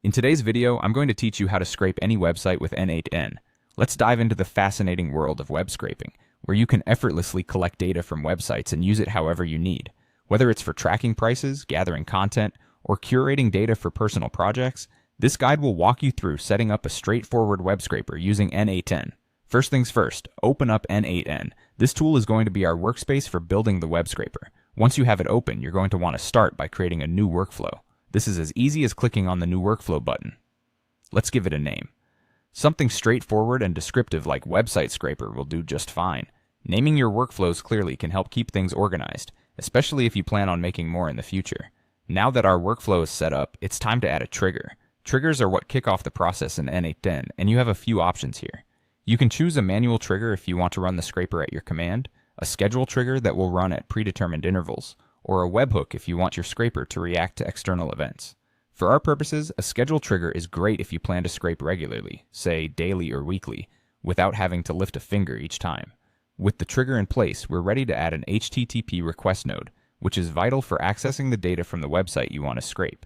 In today's video, I'm going to teach you how to scrape any website with n8n. Let's dive into the fascinating world of web scraping, where you can effortlessly collect data from websites and use it however you need. Whether it's for tracking prices, gathering content, or curating data for personal projects, this guide will walk you through setting up a straightforward web scraper using n8n. First things first, open up n8n. This tool is going to be our workspace for building the web scraper. Once you have it open, you're going to want to start by creating a new workflow. This is as easy as clicking on the new workflow button. Let's give it a name. Something straightforward and descriptive like website scraper will do just fine. Naming your workflows clearly can help keep things organized, especially if you plan on making more in the future. Now that our workflow is set up, it's time to add a trigger. Triggers are what kick off the process in n8n, and you have a few options here. You can choose a manual trigger if you want to run the scraper at your command, a schedule trigger that will run at predetermined intervals, or a webhook if you want your scraper to react to external events. For our purposes, a schedule trigger is great if you plan to scrape regularly, say daily or weekly, without having to lift a finger each time. With the trigger in place, we're ready to add an HTTP request node, which is vital for accessing the data from the website you want to scrape.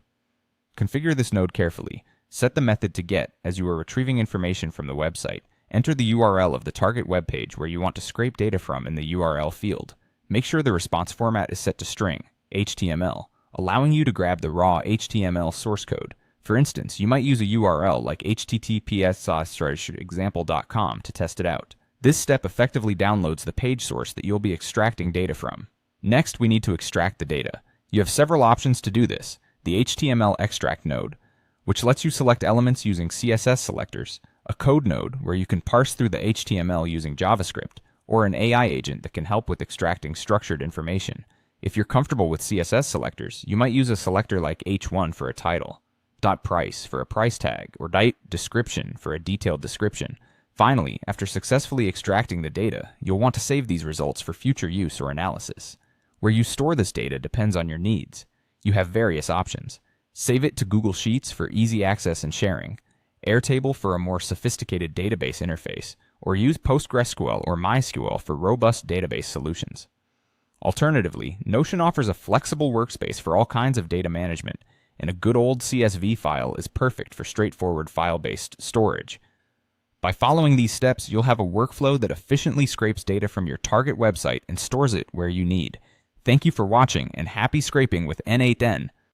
Configure this node carefully. Set the method to GET as you are retrieving information from the website. Enter the URL of the target web page where you want to scrape data from in the URL field. Make sure the response format is set to string, HTML, allowing you to grab the raw HTML source code. For instance, you might use a URL like https://example.com to test it out. This step effectively downloads the page source that you'll be extracting data from. Next, we need to extract the data. You have several options to do this. The HTML extract node, which lets you select elements using CSS selectors, a code node where you can parse through the HTML using JavaScript, or an AI agent that can help with extracting structured information. If you're comfortable with CSS selectors, you might use a selector like h1 for a title, .price for a price tag, or .description for a detailed description. Finally, after successfully extracting the data, you'll want to save these results for future use or analysis. Where you store this data depends on your needs. You have various options. Save it to Google Sheets for easy access and sharing, Airtable for a more sophisticated database interface, or use PostgreSQL or MySQL for robust database solutions. Alternatively, Notion offers a flexible workspace for all kinds of data management, and a good old CSV file is perfect for straightforward file-based storage. By following these steps, you'll have a workflow that efficiently scrapes data from your target website and stores it where you need. Thank you for watching, and happy scraping with n8n.